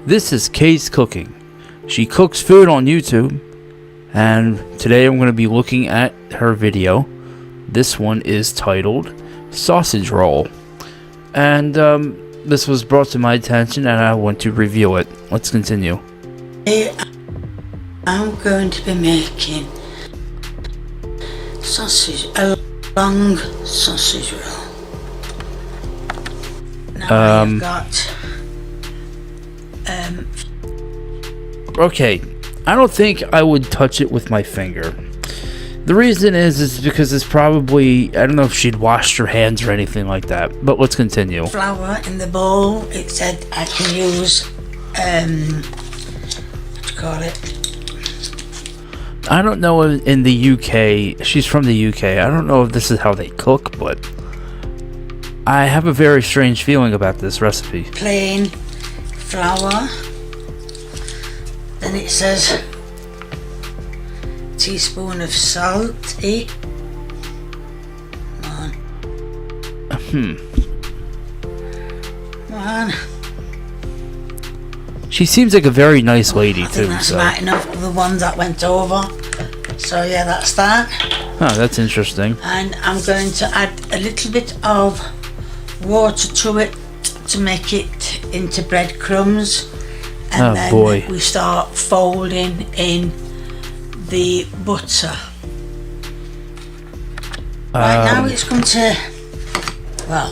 This is Kay's Cooking. She cooks food on YouTube, and today I'm going to be looking at her video. This one is titled Sausage Roll, and this was brought to my attention and I want to review it. Let's continue. I'm going to be making a long sausage roll. Now I've got okay, I don't think I would touch it with my finger. The reason is because it's probably, I don't know if she'd washed her hands or anything like that, but let's continue. Flour in the bowl. It said I can use what do you call it? I don't know if in the UK, she's from the UK, I don't know if this is how they cook, but I have a very strange feeling about this recipe. Plain flour. Then it says teaspoon of salt. Come on. She seems like a very nice lady I think too. that's So. about enough of the ones that went over. So yeah, that's that. Oh, that's interesting. And I'm going to add a little bit of water to it to make it into breadcrumbs. And then we start folding in the butter. Right now it's come to, well,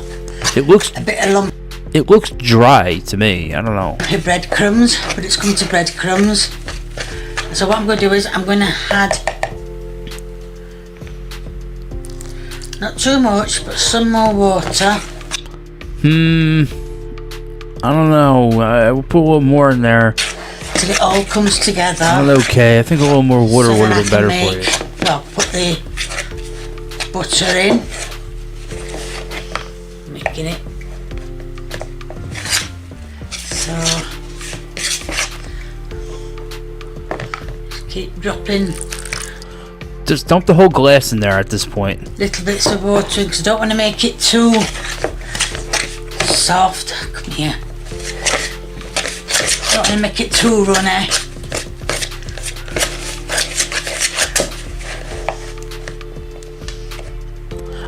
it looks a bit of lump. It looks dry to me. I don't know. Breadcrumbs, but it's come to breadcrumbs. So what I'm going to do is I'm going to add not too much, but some more water. I don't know. I will put a little more in there. Till it all comes together. Okay, I think a little more water would have been better for you. Well, put the butter in. Making it. So keep dropping. Just dump the whole glass in there at this point. Little bits of water because I don't want to make it too soft. Come here. Don't want to make it too runny.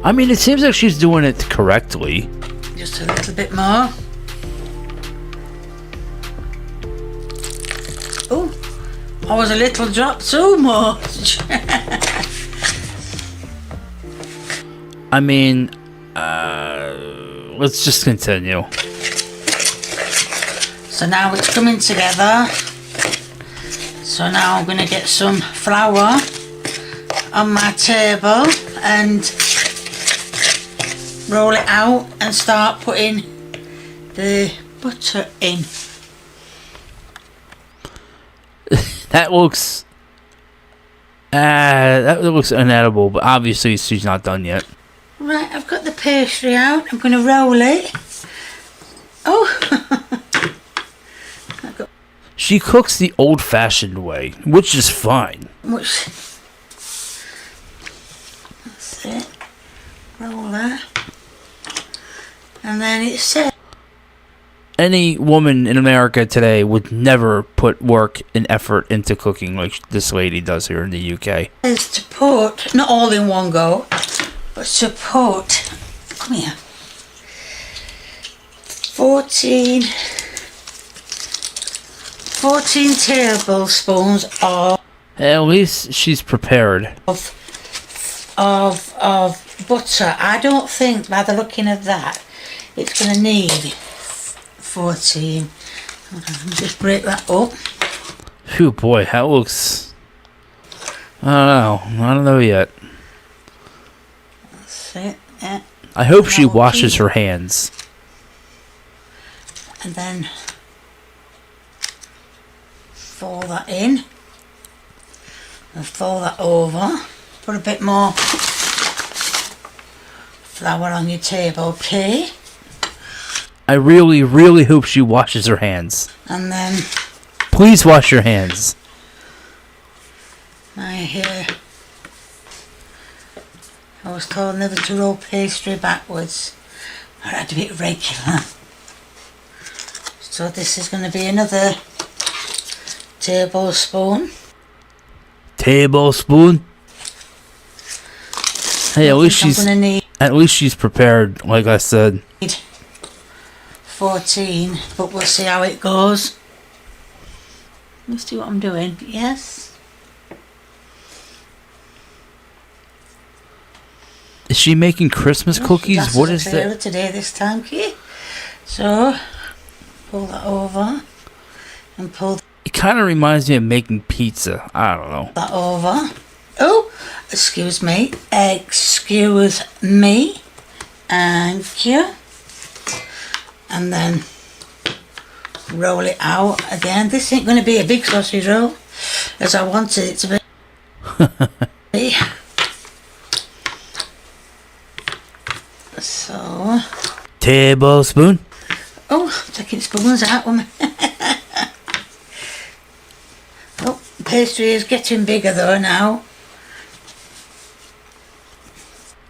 I mean, it seems like she's doing it correctly. Just a little bit more. Oh, I was a little drop too much. I mean, let's just continue. So now it's coming together. So now I'm going to get some flour on my table and roll it out and start putting the butter in. That looks inedible, but obviously she's not done yet. Right, I've got the pastry out. I'm going to roll it. Oh. She cooks the old-fashioned way, which is fine. That's it. Roll that. And then it says Any woman in America today would never put work and effort into cooking like this lady does here in the UK. is to put, not all in one go, but to put, come here, 14 tablespoons of At least she's prepared. of butter. I don't think, by the looking of that, it's going to need 14. Hold on, let me just break that up. Phew, boy, that looks... I don't know yet. That's it, yeah. I hope she washes her hands. And then fold that in. And fold that over. Put a bit more flour on your table, okay? I really, really hope she washes her hands. And then Please wash your hands. my hair. I was told never to roll pastry backwards. I had to be regular. Just So this is going to be another tablespoon. Tablespoon. Hey, at least she's prepared. Like I said. 14, but we'll see how it goes. Let's see what I'm doing. Yes. Is she making Christmas cookies? What is that? Today, this time, Key. So, pull that over and pull. It kind of reminds me of making pizza. I don't know. That over. Oh, excuse me. Excuse me. Thank you. And then roll it out again. This ain't going to be a big sausage roll, as I wanted it to be. So, tablespoon. Oh, taking spoons out with me. Oh, pastry is getting bigger though now.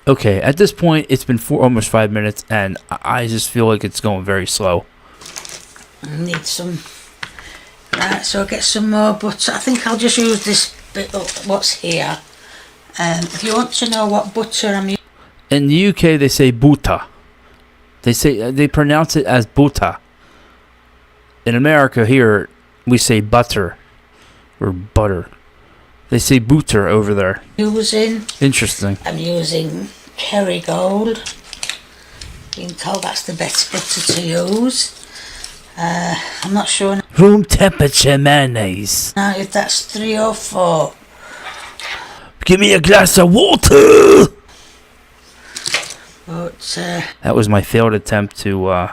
Okay, at this point, it's been almost 5 minutes, and I just feel like it's going very slow. I need some. Right, so I'll get some more butter. I think I'll just use this bit of what's here. If you want to know what butter I'm using. In the UK, they say butter. They pronounce it as butter. In America, here, we say butter. Or butter. They say butter over there. Interesting. I'm using Kerrygold. Being told that's the best butter to use. I'm not sure now. Room temperature mayonnaise. Now if that's 3 or 4. Give me a glass of water. But that was my failed attempt to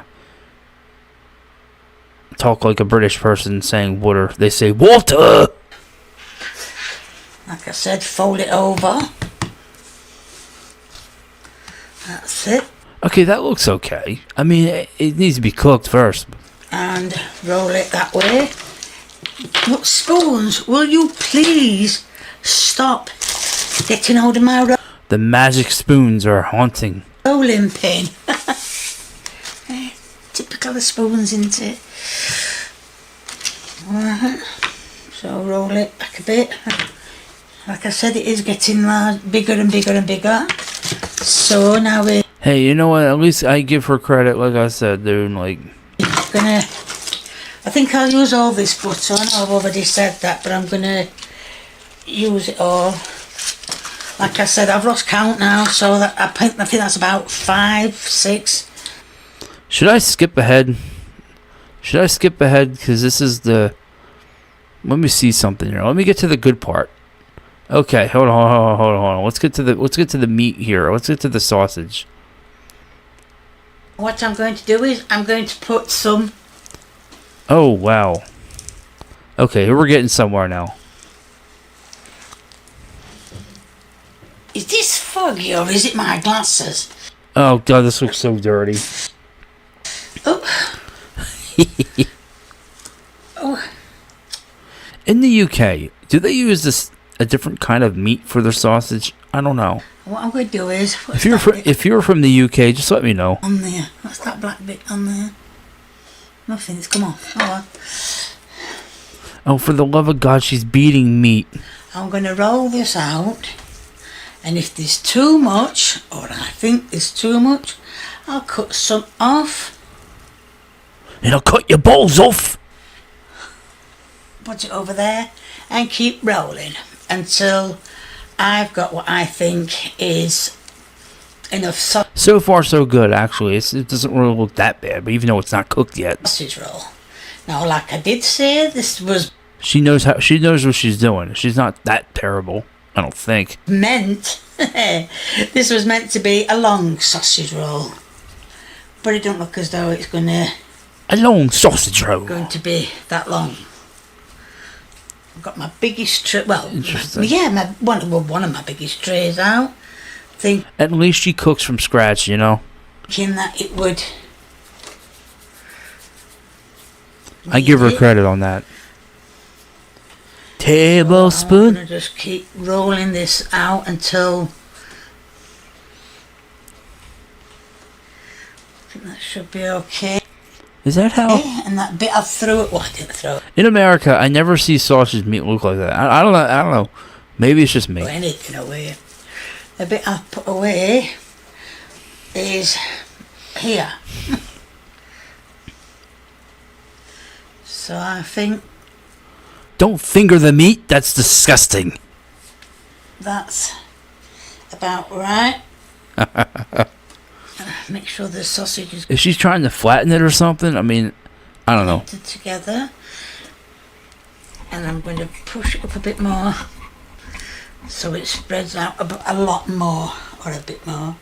talk like a British person saying water. They say water. Like I said, fold it over. That's it. Okay, that looks okay. I mean, it needs to be cooked first. And roll it that way. Look, spoons, will you please stop getting hold of my The magic spoons are haunting. Rolling pin. Typical of spoons, isn't it? Alright. So roll it back a bit. Like I said, it is getting bigger and bigger and bigger. So now we're... Hey, you know what? At least I give her credit, like I said, dude. Like... I think I'll use all this butter. I know I've already said that, but I'm going to use it all. Like I said, I've lost count now, so that I think that's about 5, 6. Should I skip ahead? Should I skip ahead? Because this is the... Let me see something here. Let me get to the good part. Okay, hold on. Let's get to the meat here. Let's get to the sausage. What I'm going to do is I'm going to put some... Oh, wow. Okay, we're getting somewhere now. Is this foggy or is it my glasses? Oh, God, this looks so dirty. Oh. Oh. In the UK, do they use a different kind of meat for their sausage? I don't know. What I'm going to do is... If you're from the UK, just let me know. On there. What's that black bit on there? Nothing. It's come off. Oh, oh, for the love of God, she's beating meat. I'm going to roll this out. And if there's too much, or I think there's too much, I'll cut some off. And I'll cut your balls off. Put it over there and keep rolling until I've got what I think is enough so far so good, actually. It doesn't really look that bad, but even though it's not cooked yet. Sausage roll. Now, like I did say, this was... She knows what she's doing. She's not that terrible, I don't think. This was meant to be a long sausage roll. But it don't look as though it's gonna... A long sausage roll. Going to be that long. I've got my biggest tray. Well, interesting. Yeah, one of my biggest trays out. At least she cooks from scratch, you know. Thinking that it would. I give her credit on that. Tablespoon. I'm gonna just keep rolling this out until. I think that should be okay. Is that how? And that bit I threw it. Well, I didn't throw it. In America, I never see sausage meat look like that. I don't know. I don't know. Maybe it's just me. Put anything away. The bit I put away is here. So I think Don't finger the meat. That's disgusting. that's about right. Make sure the sausage is If she's trying to flatten it or something, I mean, I don't know. put together. And I'm going to push it up a bit more so it spreads out a lot more, or a bit more,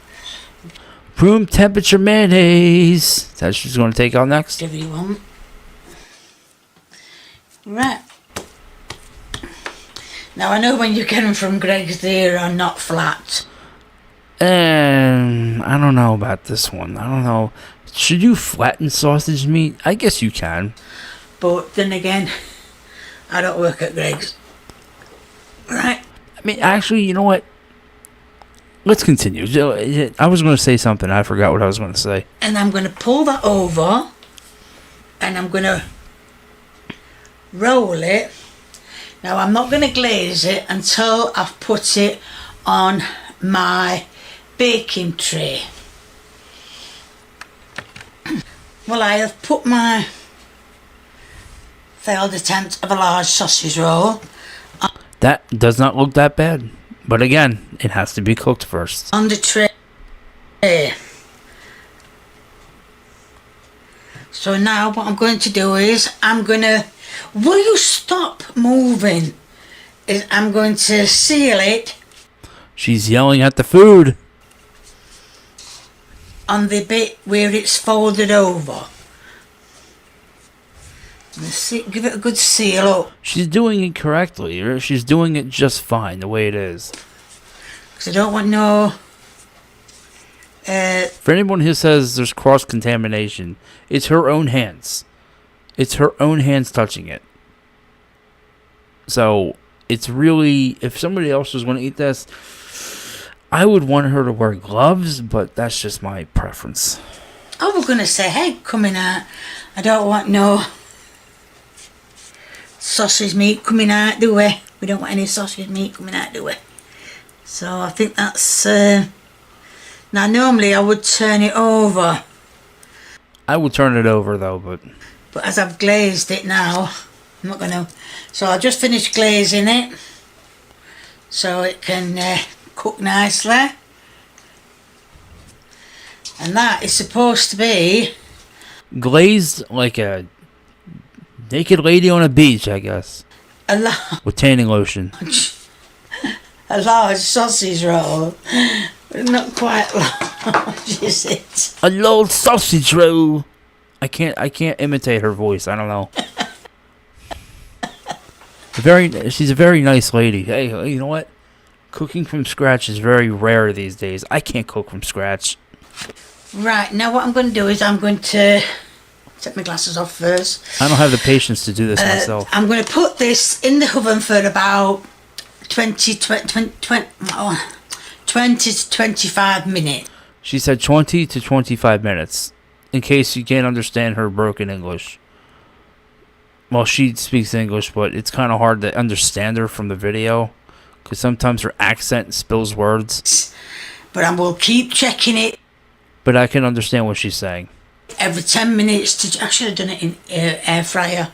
Room temperature mayonnaise. That's what she's going to take out next. whatever you want. Right. Now I know when you get them from Greggs, they are not flat. And I don't know about this one. I don't know. Should you flatten sausage meat? I guess you can. But then again, I don't work at Greggs. Right. I mean, actually, you know what? Let's continue. I was going to say something. I forgot what I was going to say. And I'm going to pull that over and I'm going to roll it. Now I'm not going to glaze it until I've put it on my baking tray. Well, I have put my failed attempt of a large sausage roll That does not look that bad. But again, it has to be cooked first. on the tray. So now what I'm going to do is will you stop moving? I'm going to seal it She's yelling at the food. on the bit where it's folded over. Give it a good seal up. She's doing it correctly. Or she's doing it just fine the way it is. Because I don't want no... For anyone who says there's cross-contamination, it's her own hands. It's her own hands touching it. So, it's really... If somebody else was going to eat this, I would want her to wear gloves, but that's just my preference. I was going to say, hey, coming out. I don't want no sausage meat coming out, do we? We don't want any sausage meat coming out, do we? So I think that's... Now, normally I would turn it over. I would turn it over, though, but... But as I've glazed it now, I'm not going to... So I'll just finish glazing it so it can cook nicely. And that is supposed to be... glazed like a naked lady on a beach, I guess. a large, With tanning lotion. a large sausage roll. But not quite large, is it? A little sausage roll. I can't imitate her voice. I don't know. She's a very nice lady. Hey, you know what? Cooking from scratch is very rare these days. I can't cook from scratch. Right, now what I'm going to do is I'm going to take my glasses off first. I don't have the patience to do this myself. I'm going to put this in the oven for about 20 to 25 minutes. She said 20 to 25 minutes. In case you can't understand her broken English. Well, she speaks English, but it's kind of hard to understand her from the video. Because sometimes her accent spills words. But I will keep checking it But I can understand what she's saying. every 10 minutes. I should have done it in air fryer.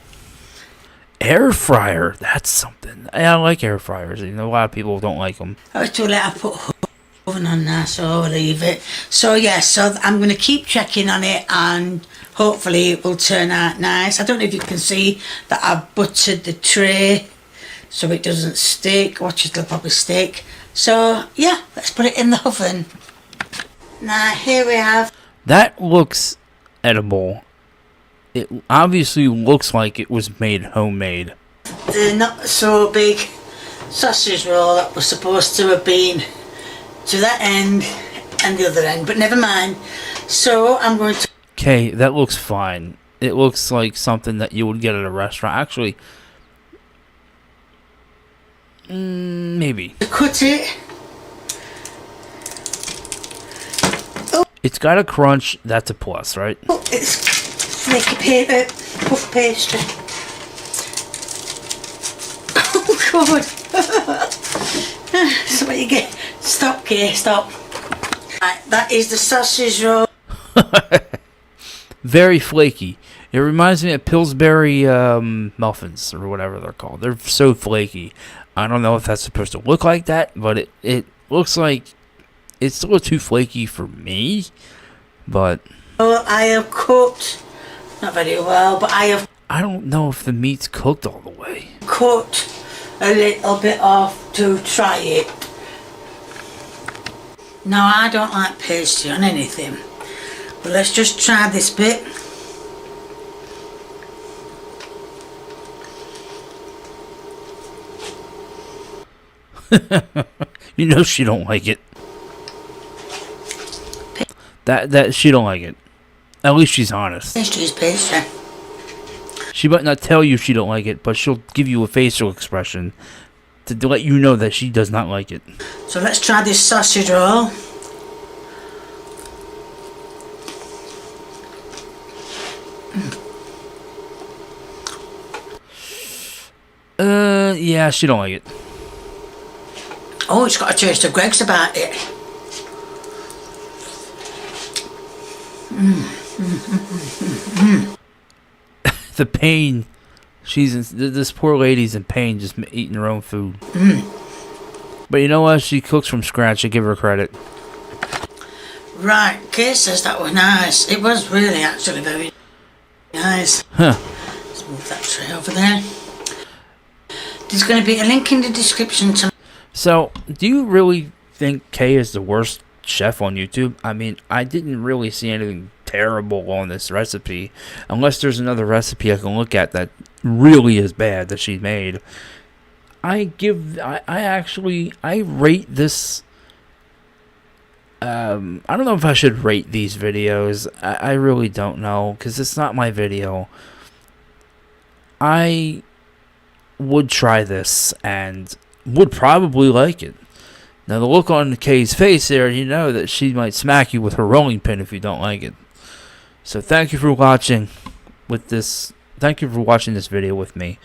Air fryer, that's something. I like air fryers. You know, a lot of people don't like them. I was too late. I put oven on now, so I'll leave it. So yeah, so I'm going to keep checking on it, and hopefully it will turn out nice. I don't know if you can see that I've buttered the tray so it doesn't stick. Watch it, it'll probably stick. So yeah, let's put it in the oven. Now here we have. That looks edible. It obviously looks like it was made homemade. The not so big sausage roll that was supposed to have been to that end and the other end, but never mind. So I'm going to... Okay, that looks fine. It looks like something that you would get at a restaurant. Actually, maybe. cut it. It's got a crunch. That's a plus, right? It's flaky paper, puff pastry. Oh God. So what you get? Stop, Kay, stop. Right, that is the sausage roll. Very flaky. It reminds me of Pillsbury muffins or whatever they're called. They're so flaky. I don't know if that's supposed to look like that, but it looks like it's a little too flaky for me. But I have cooked, not very well, but I don't know if the meat's cooked all the way. Cut a little bit off to try it. Now I don't like pastry on anything, but let's just try this bit. You know she don't like it. That she don't like it. At least she's honest. Pastry is pastry. She might not tell you she don't like it, but she'll give you a facial expression to let you know that she does not like it. So let's try this sausage roll. Yeah, she don't like it. Oh, it's got a taste of Greggs about it. The pain. This poor lady's in pain just eating her own food. But you know what? She cooks from scratch. I give her credit. Right, Kay says that was nice. It was really actually very nice. Huh. Let's move that tray over there. There's going to be a link in the description to... So, do you really think Kay is the worst chef on YouTube? I mean, I didn't really see anything terrible on this recipe, unless there's another recipe I can look at that really is bad that she made. I rate this. I don't know if I should rate these videos. I really don't know, because it's not my video. I would try this and would probably like it. Now, the look on Kay's face there, you know that she might smack you with her rolling pin if you don't like it. So thank you for watching this video with me.